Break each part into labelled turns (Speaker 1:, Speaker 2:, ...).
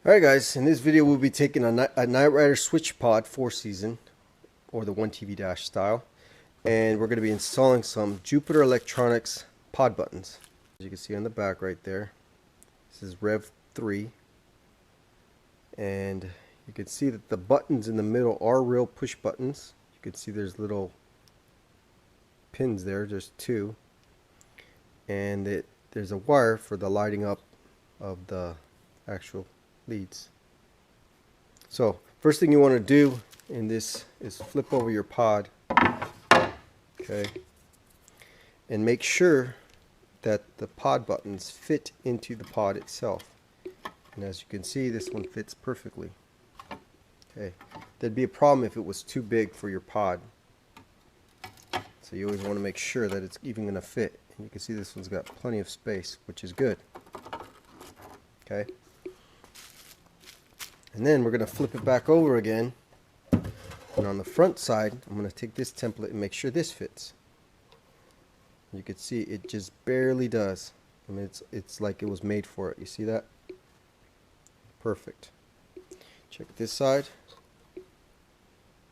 Speaker 1: Alright guys, in this video we'll be taking a Knight Rider Switch Pod 4 season, or the 1TV Dash style, and we're going to be installing some Jupiter Electronics pod buttons. As you can see on the back right there, this is Rev 3, and you can see that the buttons in the middle are real push buttons. You can see there's little pins there, just two, and there's a wire for the lighting up of the actual leads. So first thing you want to do in this is flip over your pod, okay, and make sure that the pod buttons fit into the pod itself. And as you can see, this one fits perfectly. Okay, there'd be a problem if it was too big for your pod, so you always want to make sure that it's even going to fit. And you can see this one's got plenty of space, which is good. Okay, and then we're going to flip it back over again, and on the front side I'm going to take this template and make sure this fits. You can see it just barely does. I mean, it's like it was made for it. You see that? Perfect. Check this side.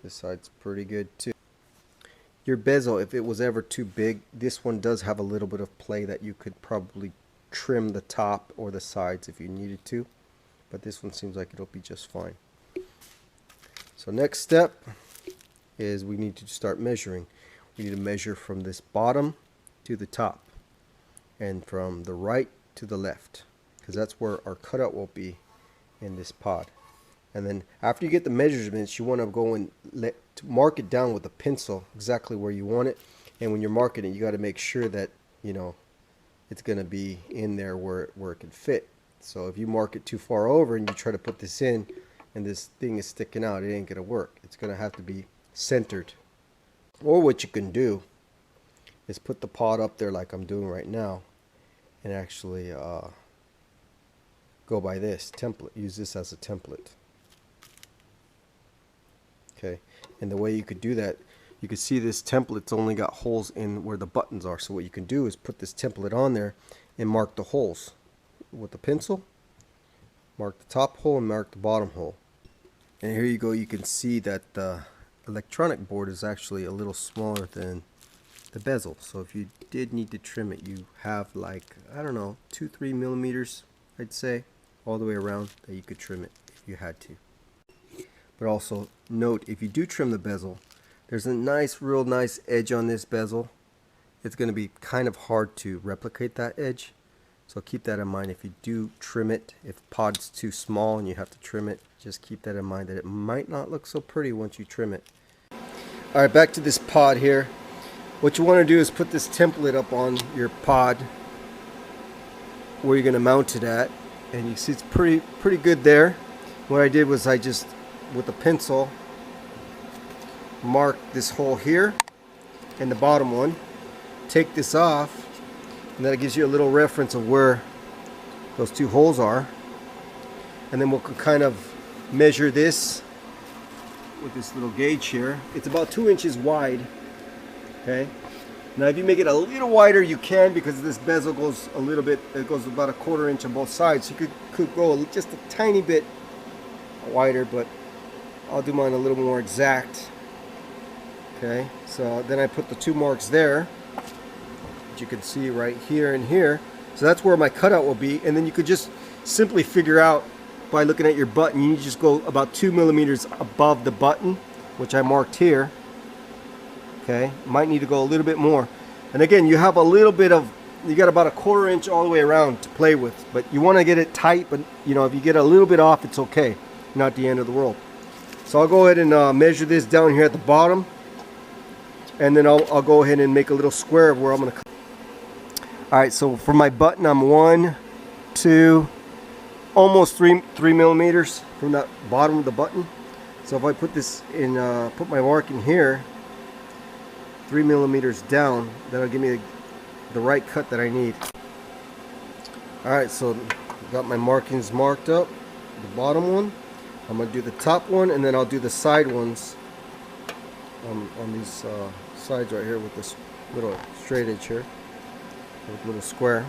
Speaker 1: This side's pretty good too. Your bezel, if it was ever too big, this one does have a little bit of play that you could probably trim the top or the sides if you needed to, but this one seems like it'll be just fine. So next step is we need to start measuring. We need to measure from this bottom to the top and from the right to the left, because that's where our cutout will be in this pod. And then after you get the measurements, you want to go and mark it down with a pencil exactly where you want it. And when you're marking it, you got to make sure that, you know, it's going to be in there where it can fit. So if you mark it too far over and you try to put this in and this thing is sticking out, it ain't going to work. It's going to have to be centered. Or what you can do is put the pod up there like I'm doing right now and actually go by this template. Use this as a template. Okay, and the way you could do that, you can see this template's only got holes in where the buttons are. So what you can do is put this template on there and mark the holes with a pencil. Mark the top hole and mark the bottom hole. And here you go, you can see that the electronic board is actually a little smaller than the bezel. So if you did need to trim it, you have like, I don't know, 2-3 millimeters, I'd say, all the way around that you could trim it if you had to. But also note, if you do trim the bezel, there's a real nice edge on this bezel. It's going to be kind of hard to replicate that edge. So keep that in mind if you do trim it. If pod's too small and you have to trim it, just keep that in mind that it might not look so pretty once you trim it. Alright, back to this pod here. What you want to do is put this template up on your pod where you're going to mount it at. And you see it's pretty good there. What I did was I just, with a pencil, mark this hole here and the bottom one. Take this off, and that gives you a little reference of where those two holes are. And then we'll kind of measure this with this little gauge here. It's about 2 inches wide. Okay. Now if you make it a little wider, you can, because this bezel goes a little bit, it goes about 1/4 inch on both sides. So you could go just a tiny bit wider, but I'll do mine a little more exact. Okay, so then I put the two marks there, which you can see right here and here. So that's where my cutout will be, and then you could just simply figure out by looking at your button. You just go about 2 millimeters above the button, which I marked here. Okay, might need to go a little bit more. And again, you have a little bit of, you got about 1/4 inch all the way around to play with, but you want to get it tight. But you know, if you get a little bit off, it's okay, not the end of the world. So I'll go ahead and measure this down here at the bottom, and then I'll go ahead and make a little square of where I'm going to cut. Alright, so for my button, I'm 1, 2, almost 3 millimeters from that bottom of the button. So if I put this in, put my mark in here, 3 millimeters down, that'll give me the right cut that I need. Alright, so got my markings marked up, the bottom one. I'm going to do the top one, and then I'll do the side ones on these sides right here with this little straight edge here, with a little square.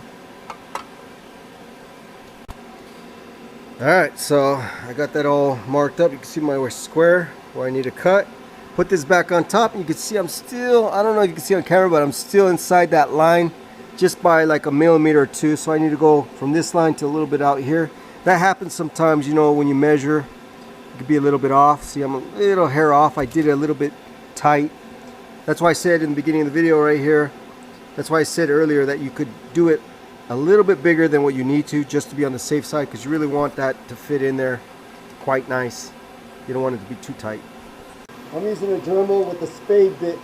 Speaker 1: Alright, so I got that all marked up. You can see my square where I need to cut. Put this back on top, and you can see I'm still, I don't know if you can see on camera, but I'm still inside that line just by like a millimeter or two. So I need to go from this line to a little bit out here. That happens sometimes, you know, when you measure, it could be a little bit off. See, I'm a little hair off. I did it a little bit tight. That's why I said in the beginning of the video right here, that's why I said earlier that you could do it a little bit bigger than what you need to, just to be on the safe side, because you really want that to fit in there quite nice. You don't want it to be too tight. I'm using a Dremel with a spade bit.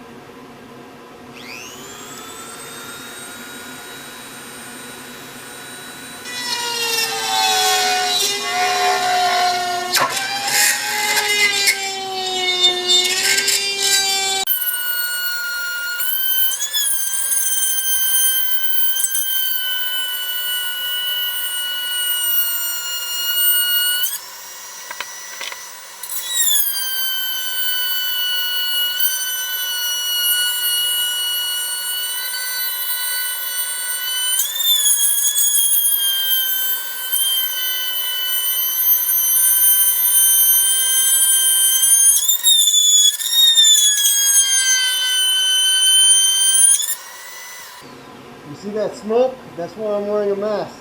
Speaker 1: You see that smoke? That's why I'm wearing a mask.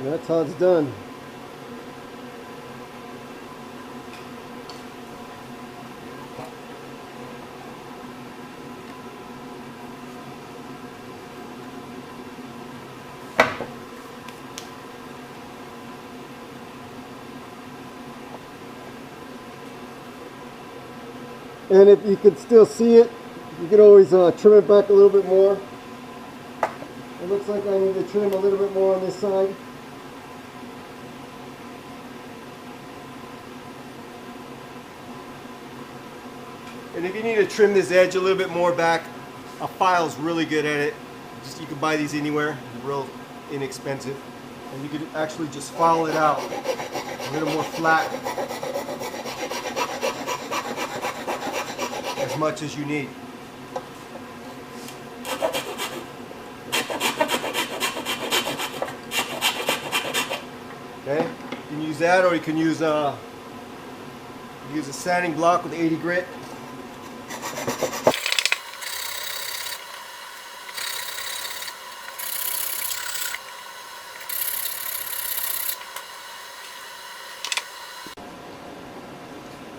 Speaker 1: And that's how it's done. And if you could still see it, you could always trim it back a little bit more. It looks like I need to trim a little bit more on this side. And if you need to trim this edge a little bit more back, a file's really good at it. You can buy these anywhere, real inexpensive. And you could actually just file it out a little more flat, as much as you need. Okay, you can use that, or you can use a sanding block with 80 grit.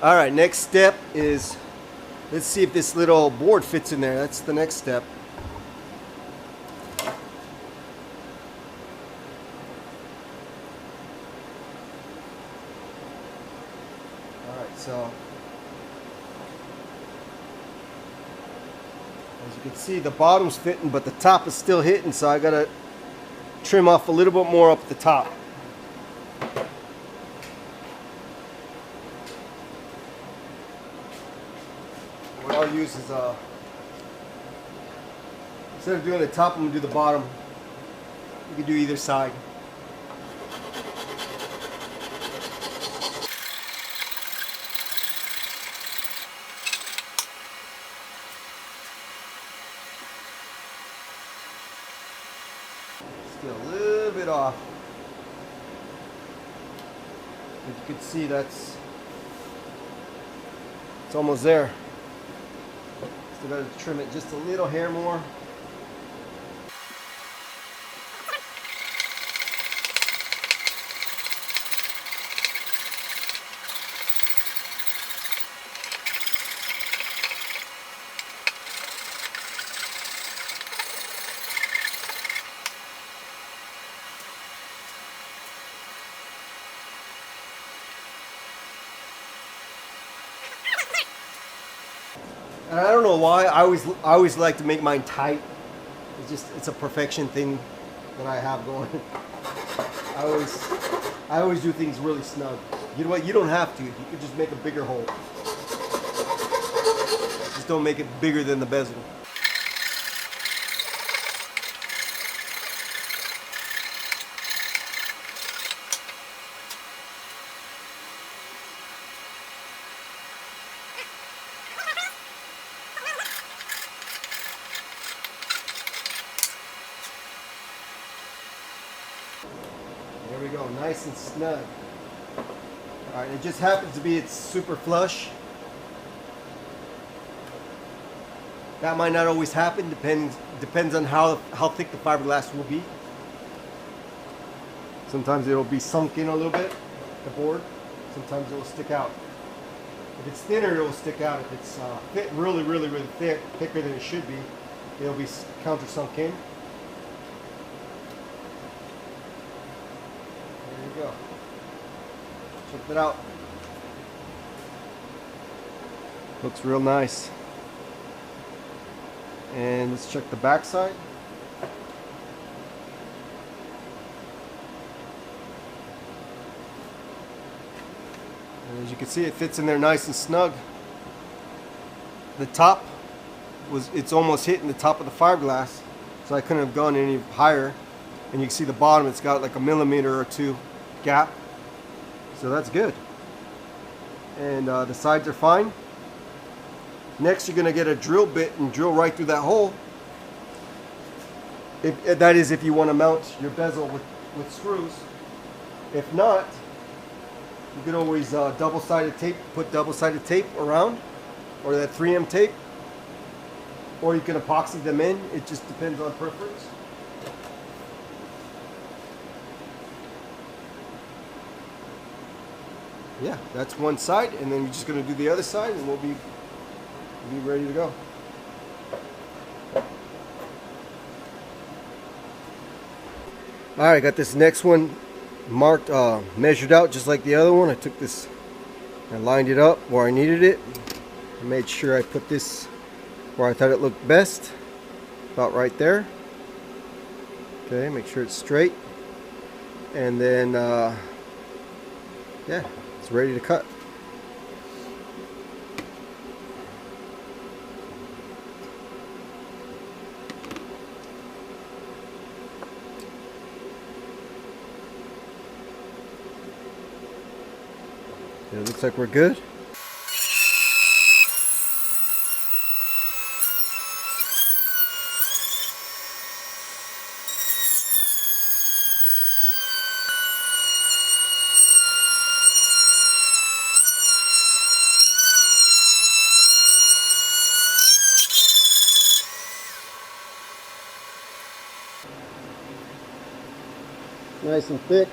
Speaker 1: All right, next step is, let's see if this little board fits in there. That's the next step. All right, so as you can see, the bottom's fitting, but the top is still hitting, so I gotta trim off a little bit more up at the top. What I'll use is, instead of doing the top, I'm gonna do the bottom. You can do either side. Still a little bit off. As you can see, it's almost there. Still got to trim it just a little hair more. And I don't know why. I always like to make mine tight. It's a perfection thing that I have going. I always do things really snug. You know what? You don't have to. You could just make a bigger hole. Just don't make it bigger than the bezel. There we go, nice and snug. All right, it just happens to be it's super flush. That might not always happen, depends on how thick the fiberglass will be. Sometimes it'll be sunk in a little bit, the board. Sometimes it will stick out. If it's thinner, it will stick out. If it's really thick, thicker than it should be, it'll be countersunk in. There you go. Check that out. Looks real nice. And let's check the back side. And as you can see, it fits in there nice and snug. The top it's almost hitting the top of the fiberglass, so I couldn't have gone any higher. And you can see the bottom, it's got like a millimeter or two gap. So that's good. And the sides are fine. Next, you're going to get a drill bit and drill right through that hole. That is if you want to mount your bezel with screws. If not, you can always double-sided tape, put double-sided tape around, or that 3M tape, or you can epoxy them in. It just depends on preference. Yeah, that's one side, and then we're just going to do the other side, and we'll be ready to go. All right, got this next one marked, measured out just like the other one. I took this and lined it up where I needed it. I made sure I put this where I thought it looked best, about right there. Okay, make sure it's straight, and then yeah, it's ready to cut. It looks like we're good. Nice and thick.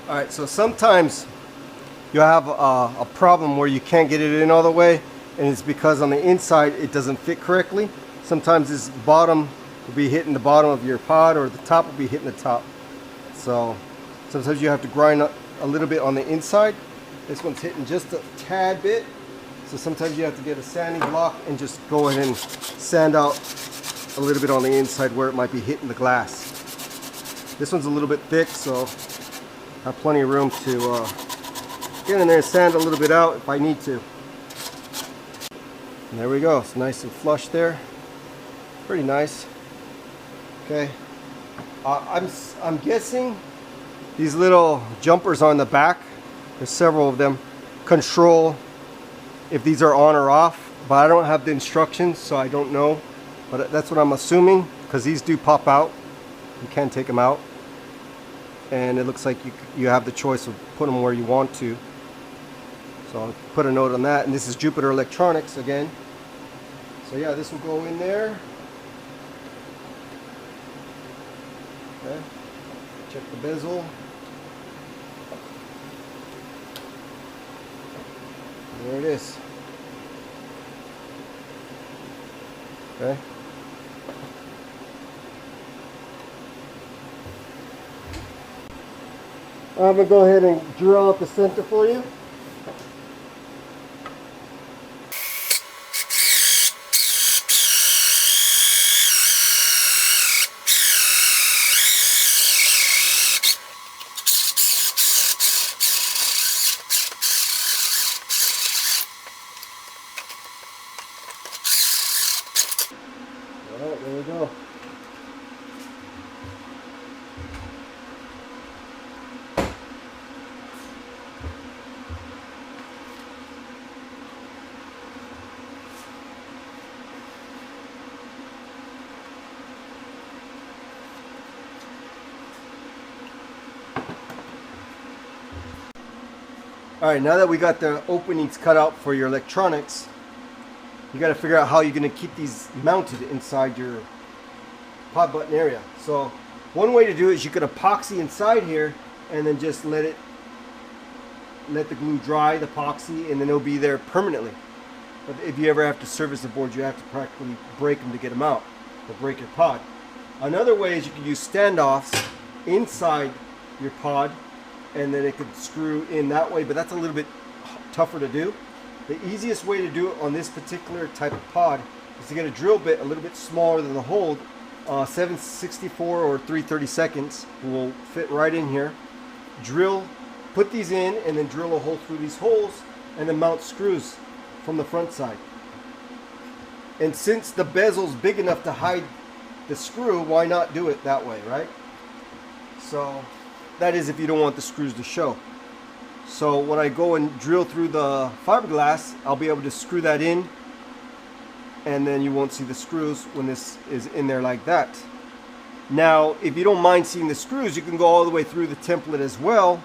Speaker 1: All right, so sometimes you have a problem where you can't get it in all the way, and it's because on the inside it doesn't fit correctly. Sometimes this bottom will be hitting the bottom of your pod, or the top will be hitting the top. So sometimes you have to grind up a little bit on the inside. This one's hitting just a tad bit, so sometimes you have to get a sanding block and just go ahead and sand out a little bit on the inside where it might be hitting the glass. This one's a little bit thick, so I have plenty of room to get in there and sand a little bit out if I need to. And there we go. It's nice and flush there. Pretty nice. Okay. I'm guessing these little jumpers on the back There's several of them. Control if these are on or off, but I don't have the instructions, so I don't know. But that's what I'm assuming, because these do pop out. You can take them out. And it looks like you have the choice of putting them where you want to. So I'll put a note on that. And this is Jupiter Electronics again. So yeah, this will go in there. Okay. Check the bezel. There it is. Okay. I'm going to go ahead and drill out the center for you. Alright, there we go. Alright, now that we got the openings cut out for your electronics, you got to figure out how you're going to keep these mounted inside your pod button area. So one way to do it is you could epoxy inside here and then just let the glue dry, the epoxy, and then it'll be there permanently. But if you ever have to service the board, you have to practically break them to get them out, or break your pod. Another way is you can use standoffs inside your pod, and then it could screw in that way, but that's a little bit tougher to do. The easiest way to do it on this particular type of pod is to get a drill bit a little bit smaller than the hold. 764 or 3/32 will fit right in here. Drill, put these in, and then drill a hole through these holes, and then mount screws from the front side. And since the bezel's big enough to hide the screw, why not do it that way, right? So that is if you don't want the screws to show. So when I go and drill through the fiberglass, I'll be able to screw that in, and then you won't see the screws when this is in there like that. Now, if you don't mind seeing the screws, you can go all the way through the template as well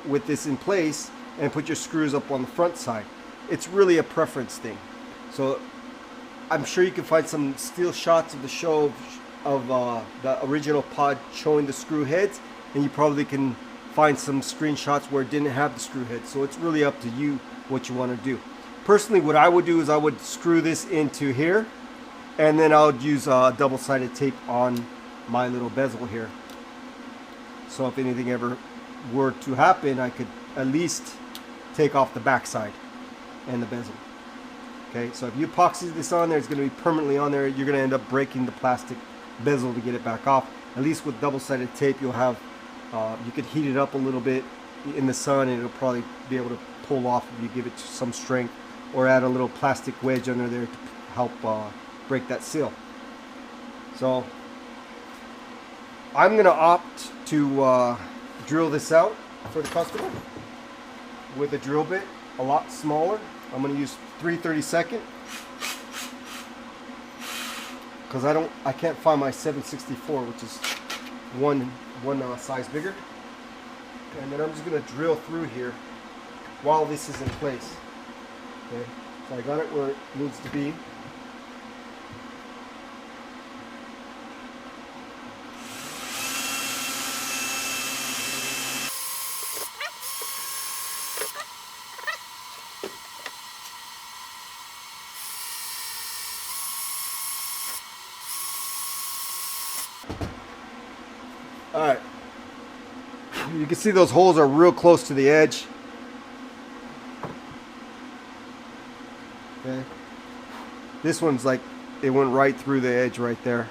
Speaker 1: with this in place and put your screws up on the front side. It's really a preference thing. So I'm sure you can find some still shots of the show of the original pod showing the screw heads, and you probably can find some screenshots where it didn't have the screw head. So it's really up to you what you want to do. Personally, what I would do is I would screw this into here, and then I would use double-sided tape on my little bezel here. So if anything ever were to happen, I could at least take off the back side and the bezel. Okay, so if you epoxy this on there, it's going to be permanently on there. You're going to end up breaking the plastic bezel to get it back off. At least with double-sided tape, you'll have you could heat it up a little bit in the sun, and it'll probably be able to pull off if you give it some strength, or add a little plastic wedge under there to help break that seal. So I'm going to opt to drill this out for the customer with a drill bit a lot smaller. I'm going to use 3/32 because I can't find my 764, which is one size bigger. And then I'm just going to drill through here while this is in place. Okay, so I got it where it needs to be. Alright, you can see those holes are real close to the edge. Okay, this one's like it went right through the edge right there,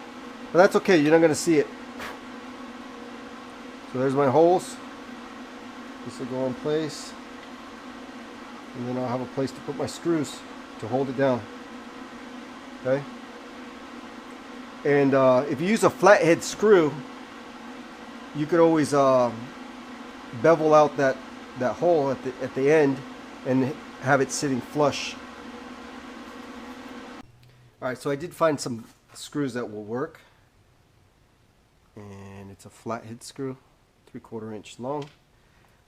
Speaker 1: but that's okay, you're not going to see it. So there's my holes. This will go in place, and then I'll have a place to put my screws to hold it down. Okay, and if you use a flathead screw, you could always bevel out that that hole at the end and have it sitting flush. Alright, so I did find some screws that will work. And it's a flathead screw, 3/4 inch long.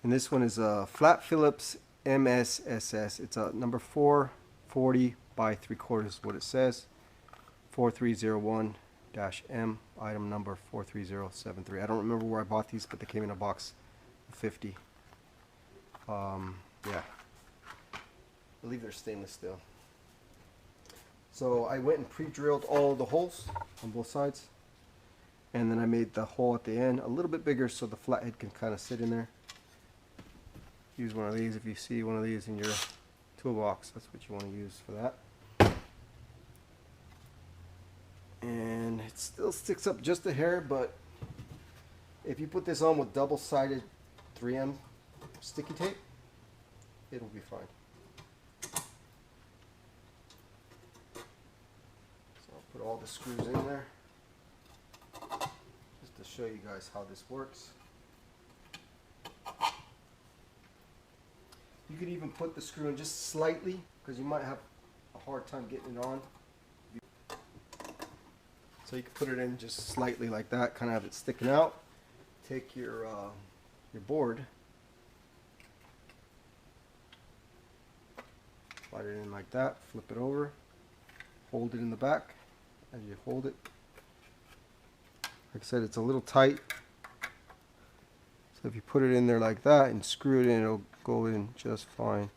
Speaker 1: And this one is a flat Phillips MSSS. It's a number 440 by 3/4 is what it says. 4301-M, item number 43073. I don't remember where I bought these, but they came in a box of 50. Yeah. I believe they're stainless steel. So I went and pre-drilled all the holes on both sides. And then I made the hole at the end a little bit bigger so the flathead can kind of sit in there. Use one of these if you see one of these in your toolbox. That's what you want to use for that. And it still sticks up just a hair, but if you put this on with double-sided 3M sticky tape, it'll be fine. So I'll put all the screws in there just to show you guys how this works. You could even put the screw in just slightly because you might have a hard time getting it on. So you can put it in just slightly like that, kind of have it sticking out. Take your board, slide it in like that, flip it over, hold it in the back. As you hold it, like I said, it's a little tight. So if you put it in there like that and screw it in, it'll go in just fine.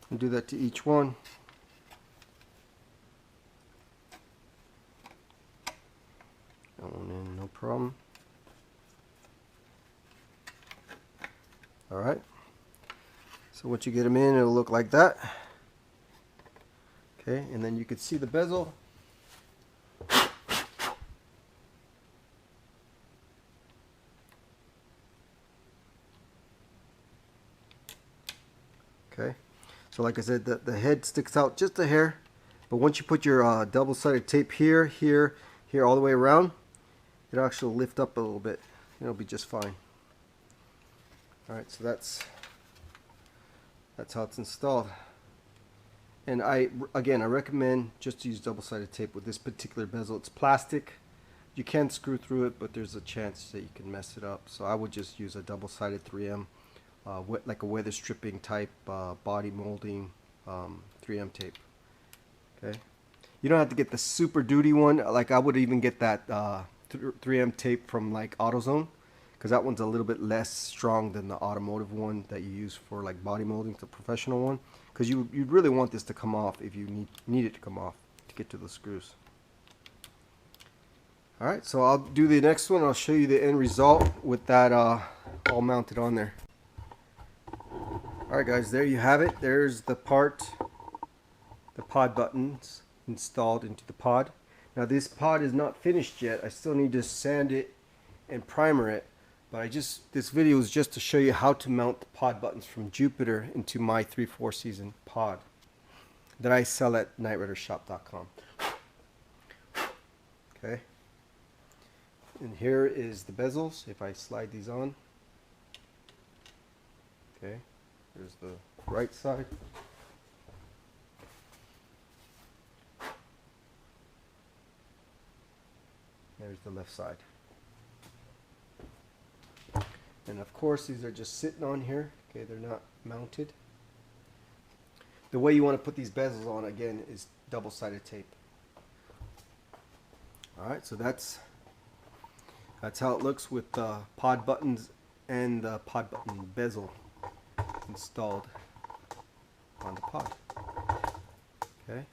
Speaker 1: And do that to each one. Going in, no problem. Alright. So once you get them in, it'll look like that. Okay, and then you can see the bezel. Okay. So like I said, the head sticks out just a hair, but once you put your double-sided tape here, here, here, all the way around, it'll actually lift up a little bit. It'll be just fine. Alright, so that's how it's installed. And I recommend just to use double-sided tape with this particular bezel. It's plastic. You can screw through it, but there's a chance that you can mess it up. So I would just use a double-sided 3M. Like a weather stripping type body molding 3M tape. Okay, you don't have to get the Super Duty one. Like I would even get that 3M tape from like AutoZone, because that one's a little bit less strong than the automotive one that you use for like body molding, the professional one. Because you'd really want this to come off if you need it to come off to get to the screws. All right, so I'll do the next one. I'll show you the end result with that all mounted on there. Alright guys, there you have it. There's the pod buttons installed into the pod. Now this pod is not finished yet. I still need to sand it and primer it. But this video is just to show you how to mount the pod buttons from Jupiter into my 3/4 season pod that I sell at nightridershop.com. Okay. And here is the bezels. If I slide these on. Okay. Here's the right side. There's the left side. And of course these are just sitting on here. Okay, they're not mounted. The way you want to put these bezels on again is double-sided tape. Alright, so that's how it looks with the pod buttons and the pod button bezel installed on the pod. Okay.